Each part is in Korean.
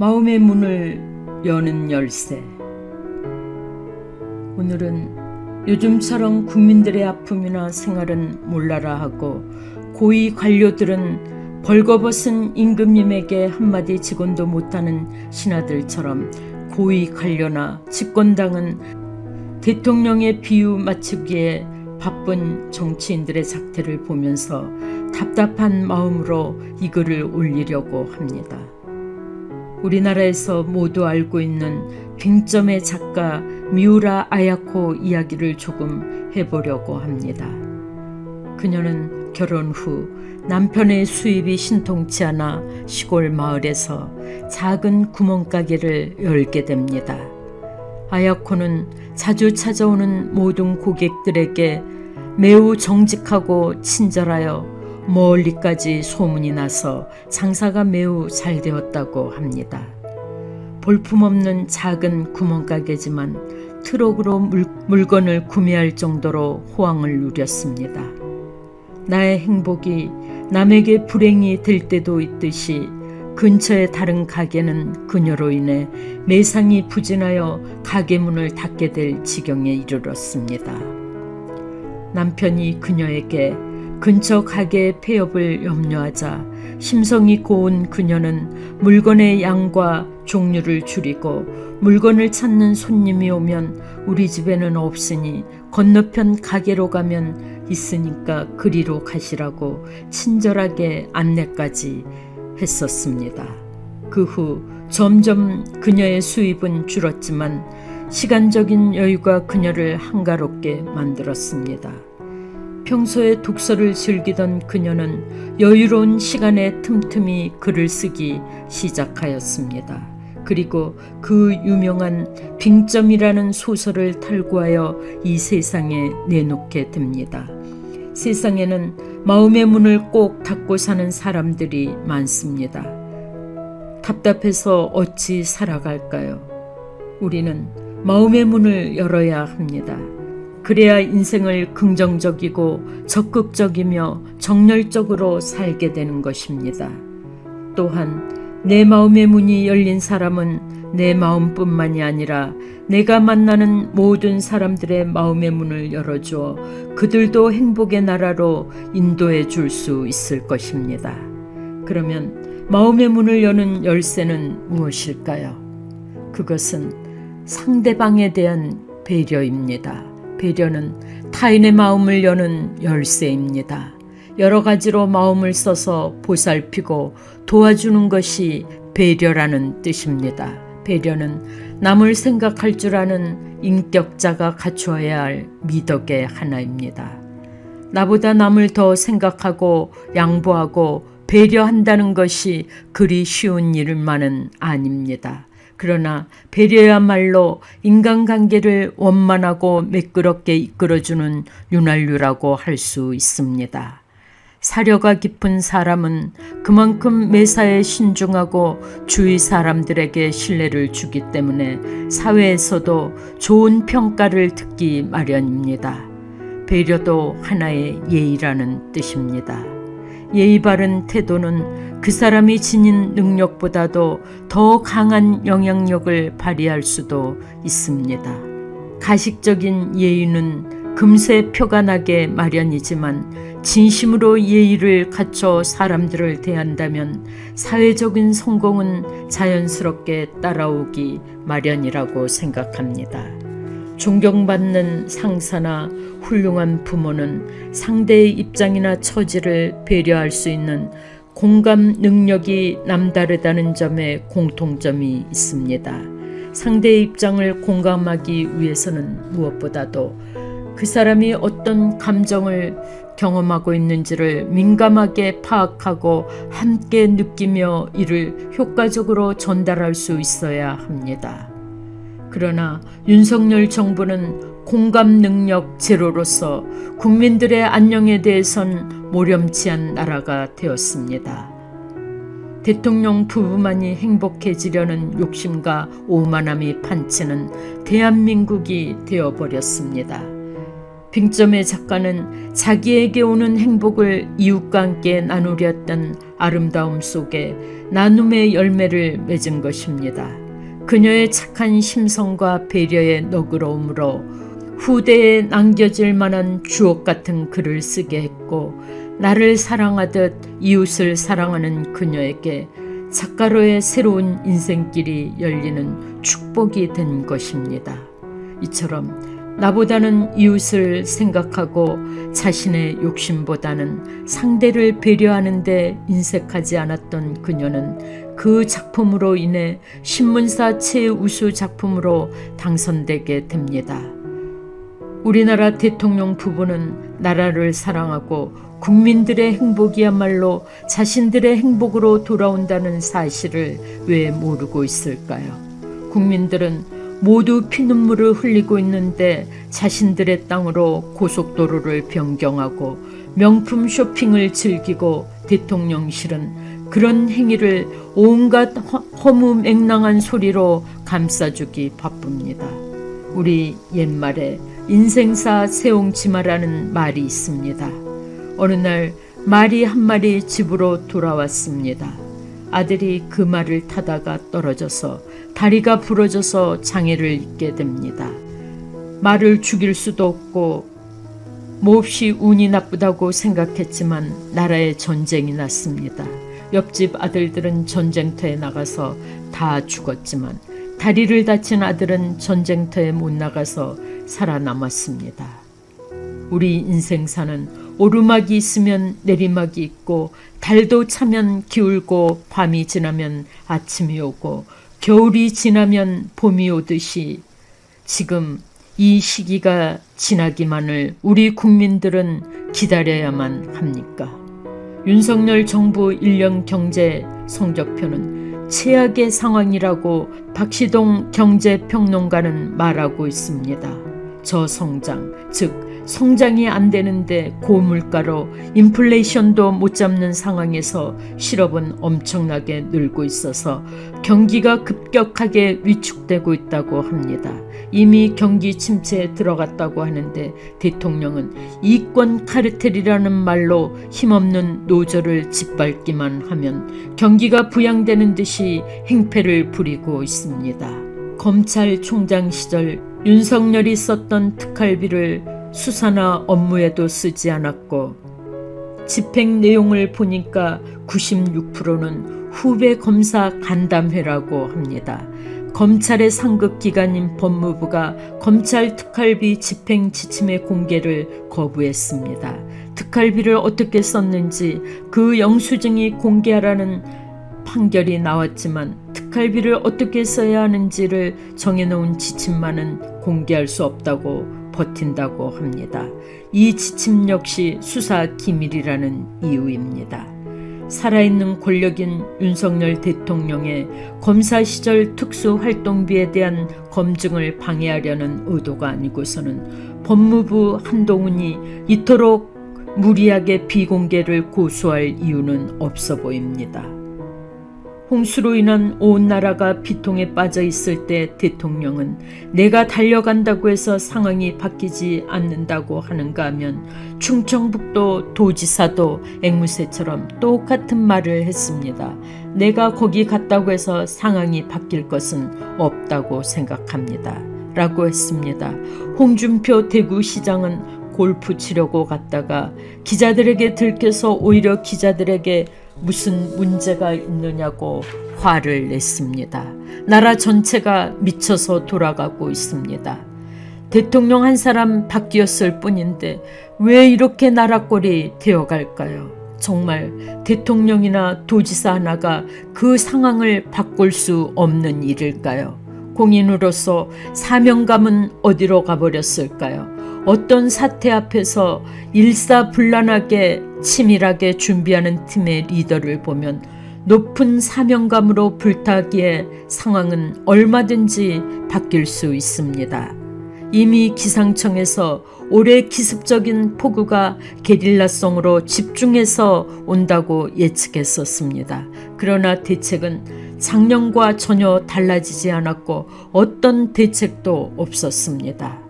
마음의 문을 여는 열쇠. 오늘은 요즘처럼 국민들의 아픔이나 생활은 몰라라 하고 고위 관료들은 벌거벗은 임금님에게 한마디 직언도 못하는 신하들처럼 고위 관료나 집권당은 대통령의 비유 맞추기에 바쁜 정치인들의 작태를 보면서 답답한 마음으로 이 글을 올리려고 합니다. 우리나라에서 모두 알고 있는 빙점의 작가 미우라 아야코 이야기를 조금 해보려고 합니다. 그녀는 결혼 후 남편의 수입이 신통치 않아 시골 마을에서 작은 구멍가게를 열게 됩니다. 아야코는 자주 찾아오는 모든 고객들에게 매우 정직하고 친절하여 멀리까지 소문이 나서 장사가 매우 잘 되었다고 합니다. 볼품없는 작은 구멍가게지만 트럭으로 물건을 구매할 정도로 호황을 누렸습니다. 나의 행복이 남에게 불행이 될 때도 있듯이 근처의 다른 가게는 그녀로 인해 매상이 부진하여 가게 문을 닫게 될 지경에 이르렀습니다. 남편이 그녀에게 근처 가게의 폐업을 염려하자 심성이 고운 그녀는 물건의 양과 종류를 줄이고 물건을 찾는 손님이 오면 우리 집에는 없으니 건너편 가게로 가면 있으니까 그리로 가시라고 친절하게 안내까지 했었습니다. 그 후 점점 그녀의 수입은 줄었지만 시간적인 여유가 그녀를 한가롭게 만들었습니다. 평소에 독서를 즐기던 그녀는 여유로운 시간에 틈틈이 글을 쓰기 시작하였습니다. 그리고 그 유명한 빙점이라는 소설을 탈구하여 이 세상에 내놓게 됩니다. 세상에는 마음의 문을 꼭 닫고 사는 사람들이 많습니다. 답답해서 어찌 살아갈까요? 우리는 마음의 문을 열어야 합니다. 그래야 인생을 긍정적이고 적극적이며 정열적으로 살게 되는 것입니다. 또한 내 마음의 문이 열린 사람은 내 마음뿐만이 아니라 내가 만나는 모든 사람들의 마음의 문을 열어주어 그들도 행복의 나라로 인도해 줄 수 있을 것입니다. 그러면 마음의 문을 여는 열쇠는 무엇일까요? 그것은 상대방에 대한 배려입니다. 배려는 타인의 마음을 여는 열쇠입니다. 여러 가지로 마음을 써서 보살피고 도와주는 것이 배려라는 뜻입니다. 배려는 남을 생각할 줄 아는 인격자가 갖추어야 할 미덕의 하나입니다. 나보다 남을 더 생각하고 양보하고 배려한다는 것이 그리 쉬운 일만은 아닙니다. 그러나 배려야말로 인간관계를 원만하고 매끄럽게 이끌어주는 윤활유라고 할 수 있습니다. 사려가 깊은 사람은 그만큼 매사에 신중하고 주위 사람들에게 신뢰를 주기 때문에 사회에서도 좋은 평가를 듣기 마련입니다. 배려도 하나의 예의라는 뜻입니다. 예의 바른 태도는 그 사람이 지닌 능력보다도 더 강한 영향력을 발휘할 수도 있습니다. 가식적인 예의는 금세 표가 나게 마련이지만 진심으로 예의를 갖춰 사람들을 대한다면 사회적인 성공은 자연스럽게 따라오기 마련이라고 생각합니다. 존경받는 상사나 훌륭한 부모는 상대의 입장이나 처지를 배려할 수 있는 공감 능력이 남다르다는 점에 공통점이 있습니다. 상대의 입장을 공감하기 위해서는 무엇보다도 그 사람이 어떤 감정을 경험하고 있는지를 민감하게 파악하고 함께 느끼며 이를 효과적으로 전달할 수 있어야 합니다. 그러나 윤석열 정부는 공감 능력 제로로서 국민들의 안녕에 대해선 모렴치한 나라가 되었습니다. 대통령 부부만이 행복해지려는 욕심과 오만함이 판치는 대한민국이 되어버렸습니다. 빙점의 작가는 자기에게 오는 행복을 이웃과 함께 나누려 했던 아름다움 속에 나눔의 열매를 맺은 것입니다. 그녀의 착한 심성과 배려의 너그러움으로 후대에 남겨질 만한 주옥 같은 글을 쓰게 했고, 나를 사랑하듯 이웃을 사랑하는 그녀에게 작가로의 새로운 인생길이 열리는 축복이 된 것입니다. 이처럼 나보다는 이웃을 생각하고 자신의 욕심보다는 상대를 배려하는 데 인색하지 않았던 그녀는 그 작품으로 인해 신문사 최우수 작품으로 당선되게 됩니다. 우리나라 대통령 부부는 나라를 사랑하고 국민들의 행복이야말로 자신들의 행복으로 돌아온다는 사실을 왜 모르고 있을까요? 국민들은 모두 피눈물을 흘리고 있는데 자신들의 땅으로 고속도로를 변경하고 명품 쇼핑을 즐기고 대통령실은 그런 행위를 온갖 허무맹랑한 소리로 감싸주기 바쁩니다. 우리 옛말에 인생사 세옹지마라는 말이 있습니다. 어느 날 말이 한 마리 집으로 돌아왔습니다. 아들이 그 말을 타다가 떨어져서 다리가 부러져서 장애를 입게 됩니다. 말을 죽일 수도 없고 몹시 운이 나쁘다고 생각했지만 나라에 전쟁이 났습니다. 옆집 아들들은 전쟁터에 나가서 다 죽었지만 다리를 다친 아들은 전쟁터에 못 나가서 살아남았습니다. 우리 인생사는 오르막이 있으면 내리막이 있고, 달도 차면 기울고, 밤이 지나면 아침이 오고, 겨울이 지나면 봄이 오듯이 지금 이 시기가 지나기만을 우리 국민들은 기다려야만 합니까? 윤석열 정부 1년 경제 성적표는 최악의 상황이라고 박시동 경제평론가는 말하고 있습니다. 저성장, 즉 성장이 안 되는데 고물가로 인플레이션도 못 잡는 상황에서 실업은 엄청나게 늘고 있어서 경기가 급격하게 위축되고 있다고 합니다. 이미 경기 침체에 들어갔다고 하는데 대통령은 이권 카르텔이라는 말로 힘없는 노조를 짓밟기만 하면 경기가 부양되는 듯이 행패를 부리고 있습니다. 검찰총장 시절 윤석열이 썼던 특활비를 수사나 업무에도 쓰지 않았고, 집행 내용을 보니까 96%는 후배 검사 간담회라고 합니다. 검찰의 상급 기관인 법무부가 검찰 특활비 집행 지침의 공개를 거부했습니다. 특활비를 어떻게 썼는지 그 영수증이 공개하라는 판결이 나왔지만 특활비를 어떻게 써야 하는지를 정해놓은 지침만은 공개할 수 없다고 버틴다고 합니다. 이 지침 역시 수사 기밀이라는 이유입니다. 살아있는 권력인 윤석열 대통령의 검사 시절 특수활동비에 대한 검증을 방해하려는 의도가 아니고서는 법무부 한동훈이 이토록 무리하게 비공개를 고수할 이유는 없어 보입니다. 홍수로 인한 온 나라가 비통에 빠져 있을 때 대통령은 내가 달려간다고 해서 상황이 바뀌지 않는다고 하는가 하면 충청북도 도지사도 앵무새처럼 똑같은 말을 했습니다. 내가 거기 갔다고 해서 상황이 바뀔 것은 없다고 생각합니다. 라고 했습니다. 홍준표 대구시장은 골프 치려고 갔다가 기자들에게 들켜서 오히려 기자들에게 무슨 문제가 있느냐고 화를 냈습니다. 나라 전체가 미쳐서 돌아가고 있습니다. 대통령 한 사람 바뀌었을 뿐인데 왜 이렇게 나라 꼴이 되어갈까요? 정말 대통령이나 도지사 하나가 그 상황을 바꿀 수 없는 일일까요? 공인으로서 사명감은 어디로 가버렸을까요? 어떤 사태 앞에서 일사불란하게 치밀하게 준비하는 팀의 리더를 보면 높은 사명감으로 불타기에 상황은 얼마든지 바뀔 수 있습니다. 이미 기상청에서 올해 기습적인 폭우가 게릴라성으로 집중해서 온다고 예측했었습니다. 그러나 대책은 작년과 전혀 달라지지 않았고 어떤 대책도 없었습니다.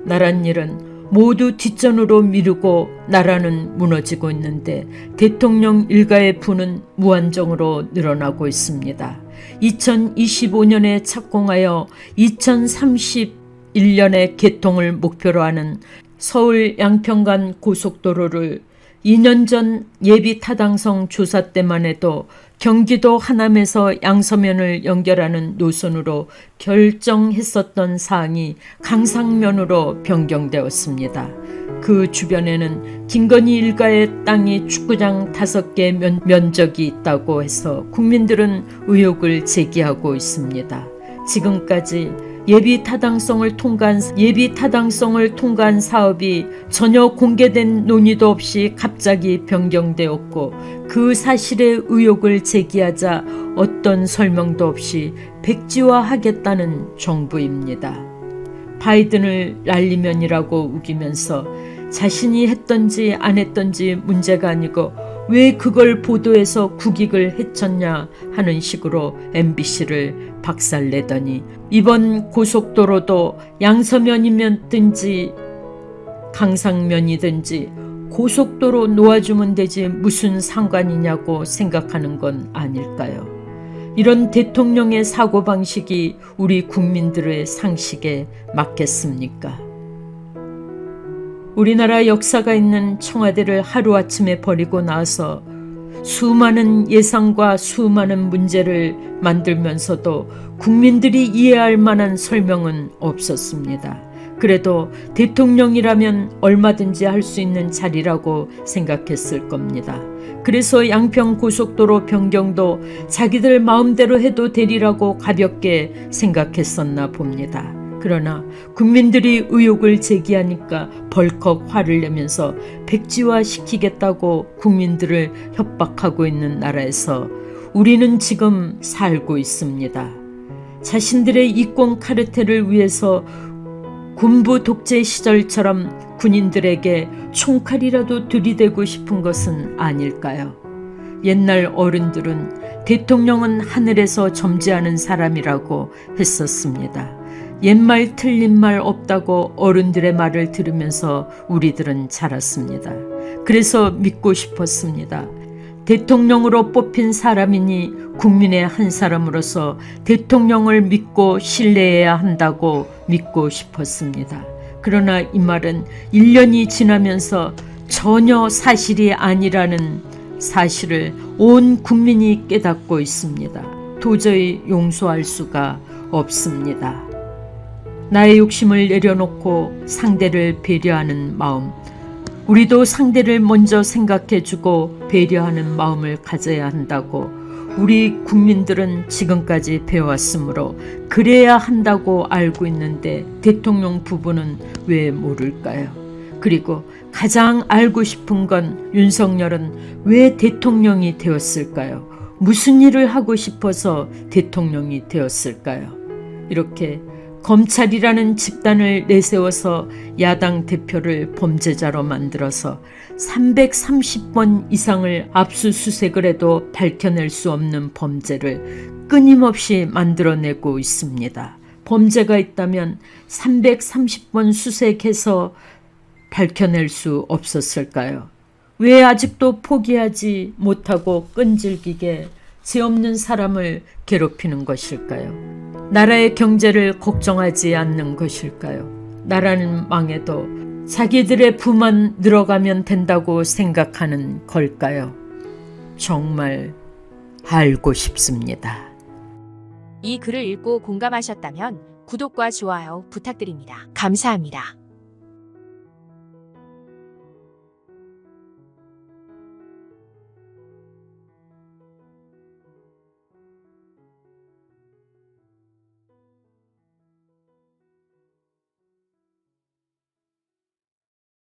나란 일은 모두 뒷전으로 미루고 나라는 무너지고 있는데 대통령 일가의 부는 무한정으로 늘어나고 있습니다. 2025년에 착공하여 2031년에 개통을 목표로 하는 서울 양평간 고속도로를 2년 전 예비 타당성 조사 때만 해도 경기도 하남에서 양서면을 연결하는 노선으로 결정했었던 사항이 강상면으로 변경되었습니다. 그 주변에는 김건희 일가의 땅이 축구장 5개 면적이 있다고 해서 국민들은 의혹을 제기하고 있습니다. 지금까지 예비 타당성을 통과한 사업이 전혀 공개된 논의도 없이 갑자기 변경되었고 그 사실에 의혹을 제기하자 어떤 설명도 없이 백지화하겠다는 정부입니다. 바이든을 날리면이라고 우기면서 자신이 했던지 안 했던지 문제가 아니고 왜 그걸 보도해서 국익을 해쳤냐 하는 식으로 MBC를 박살내더니 이번 고속도로도 양서면이든지 강상면이든지 고속도로 놓아주면 되지 무슨 상관이냐고 생각하는 건 아닐까요? 이런 대통령의 사고방식이 우리 국민들의 상식에 맞겠습니까? 우리나라 역사가 있는 청와대를 하루아침에 버리고 나서 수많은 예상과 수많은 문제를 만들면서도 국민들이 이해할 만한 설명은 없었습니다. 그래도 대통령이라면 얼마든지 할 수 있는 자리라고 생각했을 겁니다. 그래서 양평고속도로 변경도 자기들 마음대로 해도 되리라고 가볍게 생각했었나 봅니다. 그러나 국민들이 의혹을 제기하니까 벌컥 화를 내면서 백지화시키겠다고 국민들을 협박하고 있는 나라에서 우리는 지금 살고 있습니다. 자신들의 이권 카르텔을 위해서 군부 독재 시절처럼 군인들에게 총칼이라도 들이대고 싶은 것은 아닐까요? 옛날 어른들은 대통령은 하늘에서 점지하는 사람이라고 했었습니다. 옛말 틀린 말 없다고 어른들의 말을 들으면서 우리들은 자랐습니다. 그래서 믿고 싶었습니다. 대통령으로 뽑힌 사람이니 국민의 한 사람으로서 대통령을 믿고 신뢰해야 한다고 믿고 싶었습니다. 그러나 이 말은 1년이 지나면서 전혀 사실이 아니라는 사실을 온 국민이 깨닫고 있습니다. 도저히 용서할 수가 없습니다. 나의 욕심을 내려놓고 상대를 배려하는 마음, 우리도 상대를 먼저 생각해주고 배려하는 마음을 가져야 한다고 우리 국민들은 지금까지 배워왔으므로 그래야 한다고 알고 있는데 대통령 부부는 왜 모를까요? 그리고 가장 알고 싶은 건 윤석열은 왜 대통령이 되었을까요? 무슨 일을 하고 싶어서 대통령이 되었을까요? 이렇게 검찰이라는 집단을 내세워서 야당 대표를 범죄자로 만들어서 330번 이상을 압수수색을 해도 밝혀낼 수 없는 범죄를 끊임없이 만들어내고 있습니다. 범죄가 있다면 330번 수색해서 밝혀낼 수 없었을까요? 왜 아직도 포기하지 못하고 끈질기게 죄 없는 사람을 괴롭히는 것일까요? 나라의 경제를 걱정하지 않는 것일까요? 나라는 망해도 자기들의 부만 늘어가면 된다고 생각하는 걸까요? 정말 알고 싶습니다. 이 글을 읽고 공감하셨다면 구독과 좋아요 부탁드립니다. 감사합니다.